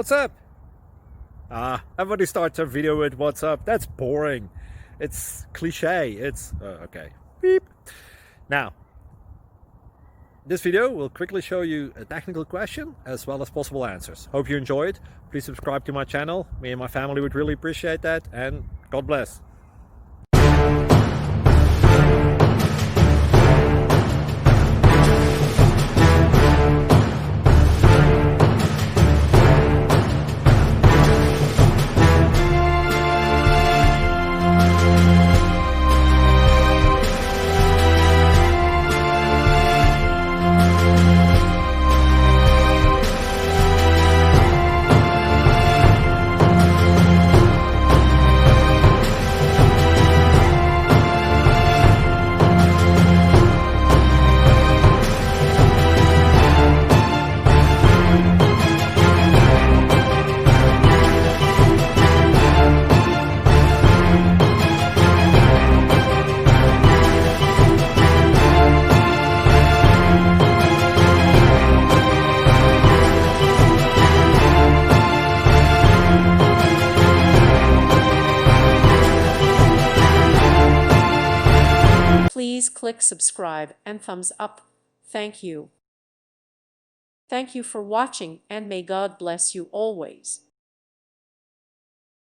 What's up? Everybody starts a video with what's up. That's boring. It's cliche. It's okay. Beep. Now, this video will quickly show you a technical question as well as possible answers. Hope you enjoy it. Please subscribe to my channel. Me and my family would really appreciate that, and God bless. Please click subscribe and thumbs up. Thank you. Thank you for watching, and may God bless you always.